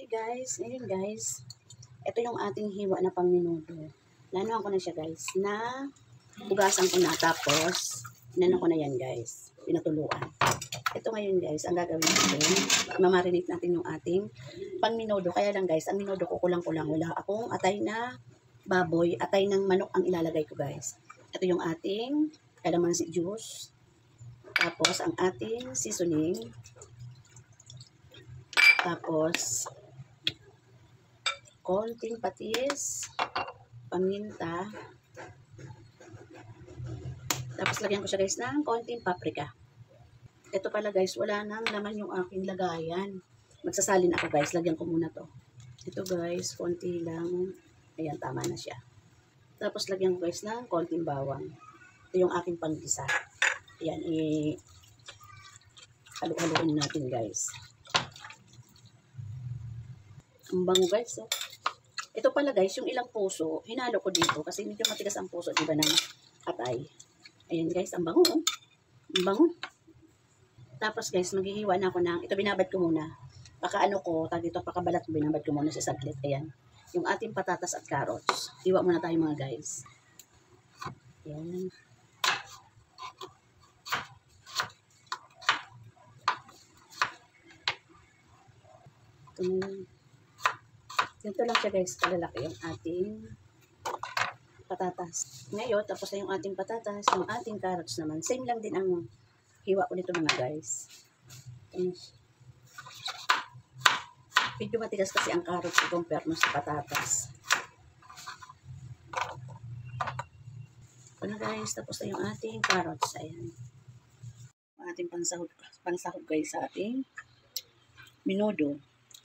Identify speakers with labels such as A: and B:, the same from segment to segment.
A: guys, ngayon guys, ito yung ating hiwa na pangminudo. Nanuhan ko na siya guys, na bugasan ko na, tapos inano ko na yan guys, pinatuluan. Ito ngayon guys, ang gagawin natin, mamarinate natin yung ating pangminudo. Kaya lang guys, ang minudo ko kulang-kulang, wala akong atay na baboy, atay ng manok ang ilalagay ko guys. Ito yung ating calamansi juice, tapos ang ating seasoning, tapos konting patis, paminta, tapos lagyan ko siya guys ng konting paprika. Ito pala guys, wala nang laman yung aking lagayan. Magsasalin ako guys, lagyan ko muna to. Ito guys, konti lang. Ayan, tama na siya. Tapos lagyan ko guys ng konting bawang. Ito yung aking panggisa. Ayan, halo-haloin natin guys. Ang bango guys, oh. Ito pala guys, yung ilang puso, hinalo ko dito kasi medyo matigas ang puso, diba, ng atay. Ayan guys, ang bango, oh. Ang bango. Tapos guys, maghihiwa na ako ng, ito binabad ko muna. Pakaano ko, dito pakabalat ko, binabad ko muna sa saglit. Ayan, yung ating patatas at carrots. Hiwa muna tayo mga guys. Ayan. Ito na yun. Ganito lang siya guys, kalalaki yung ating patatas. Ngayon, tapos na yung ating patatas, yung ating carrots naman. Same lang din ang hiwa ko nito mga guys. Medyo matigas kasi ang carrots compare mo sa patatas. Ito na guys, tapos na yung ating carrots. Ayan. Ang ating pansahog guys sa ating minudo.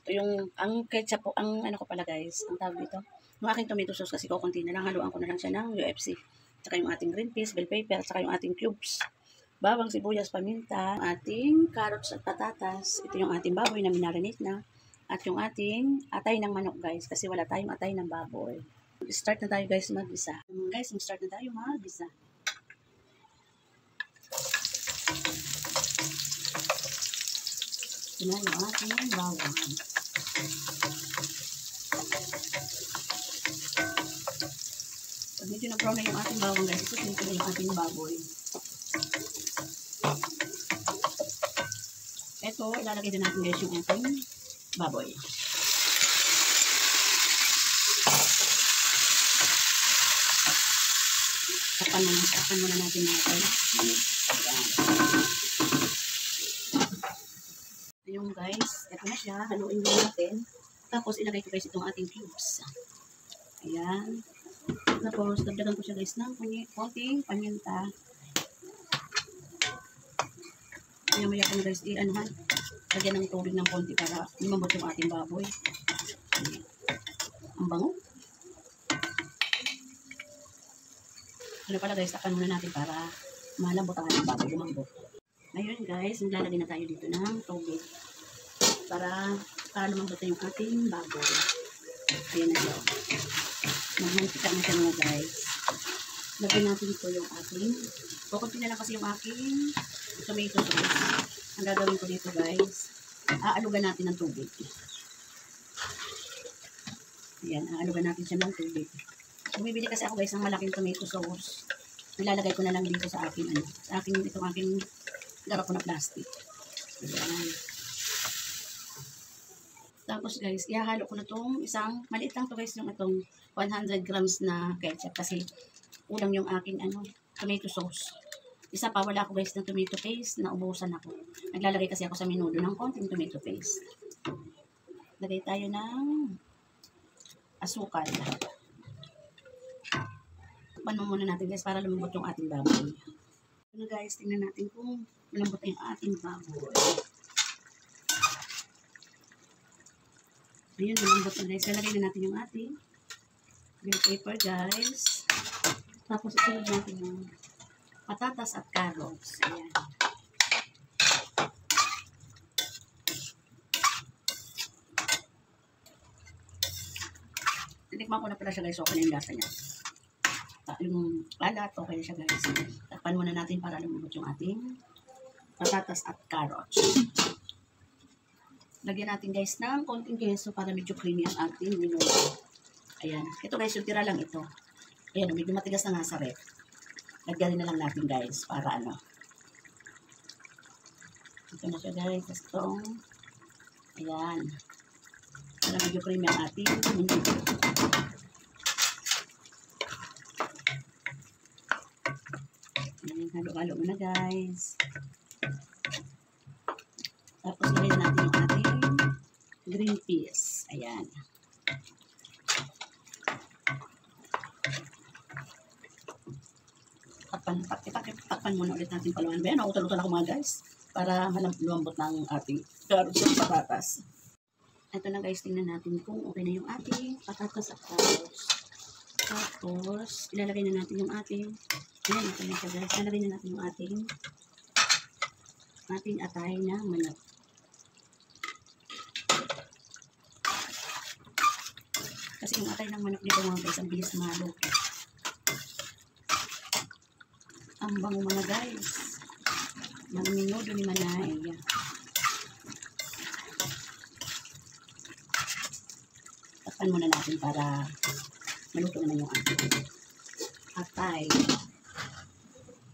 A: Ito yung, ang ketchup po, ang ano ko pala guys, ang tawag dito, yung aking tomato sauce kasi kukunti na lang, haluan ko na lang siya ng UFC. Tsaka yung ating green peas, bell pepper, tsaka yung ating cubes, bawang, sibuyas, paminta, ating carrots at patatas. Ito yung ating baboy na minarinate na, at yung ating atay ng manok guys, kasi wala tayong atay ng baboy. Start na tayo guys mag-isa. Guys, start na tayo mag-isa. Ito na yung ating bawang. Pag medyo na-brown na yung ating bawang guys, ito na yung ating baboy. Ito, ilalagay din natin guys yung ating baboy. Tapan muna natin natin. Yung guys, ito na siya, haluin din natin. Tapos ilagay ko guys itong ating cubes. Ayan. Tapos dagdagan ko siya guys ng konting paminta. Maya ko na guys, i-anuhan. Lagyan ng tubig ng konti para lumambot yung ating baboy. Ayan. Ang bango. Ano pala guys, tapan muna natin para malambot ang ating baboy, lumambot. Ngayon guys, maglalagay na tayo dito ng tubig para lumambot na yung ating baboy. Ayan na siya. Magmantika na siya mga guys. Lagyan natin ito yung ating, kukunti na lang kasi yung aking tomato sauce. Ang gagawin ko dito guys, aalugan natin ng tubig. Ayan, aalugan natin siya ng tubig. Bumibili kasi ako guys ng malaking tomato sauce. Nilalagay ko na lang dito sa aking, itong aking garap ko na plastic. Ayan. Tapos guys, ihahalo ko na itong isang, maliit lang to guys, yung itong 100 grams na ketchup kasi ulang yung aking tomato sauce. Isa pa, wala ako guys ng tomato paste, naubusan ako. Naglalagay kasi ako sa minudo ng konting tomato paste. Lagay tayo ng asukal. Tikman mo muna natin guys para lumambot yung ating baboy. Ano guys, tingnan natin kung malambot yung ating baboy. Ayan, malambot na guys. Lalagay na natin yung ating bell pepper guys. Tapos isunod natin yung patatas at carrots. Ayan. Tinikman ko na pala siya guys. Okay na yung lasa niya. Yung kalat, okay na siya guys. Takpan muna natin para lumambot yung ating patatas at carrots. Lagyan natin guys ng konting keso para medyo creamy ang ating minudo. Ayan. Ito guys, yung tira lang ito. Ayan, medyo matigas na nga sa ref. Lagyan na lang natin guys para ano. Ito na siya guys. Tapos ayan. Para medyo creamy ang ating minudo. Ayan, halo-halo muna guys. Tapos ilagay natin yung ating green peas. Ayan. Takpan muna ulit natin paluan. Ayan, nautal-utal ako mga guys. Para lumambot ng ating carrots at patatas. Ito na guys, tingnan natin kung okay na yung ating patatas at carrots. Tapos, ilalagay na natin yung ating, ayan, okay na siya guys. Ilalagay na natin yung ating atay na manok. Kasi yung atay ng manok dito mga guys, ang bilis maluto. Ang bango mga guys. Ng minudo ni Manay. Takpan muna natin para maluto naman yung ating atay.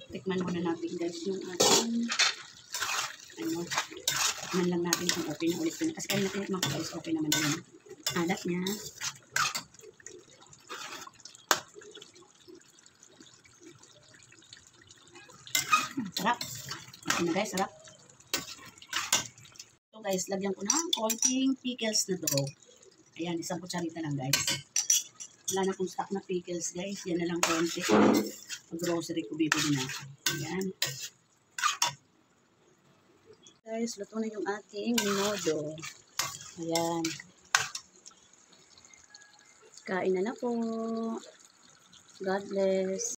A: Tikman muna natin guys yung ating ano, tikman lang natin kung okay na ulit yun. Kasi kaya natin tikman ko guys, okay naman yung alat niya. Sarap. Okay na guys, sarap. So guys, lagyan ko ng konting pickles na to. Ayan, isang kutsarita lang guys. Wala na kong stock na pickles guys. Yan na lang konti. Pag-grocery ko bibili na. Ayan. Guys, luto na yung ating minudo. Ayan. Kain na po. God bless.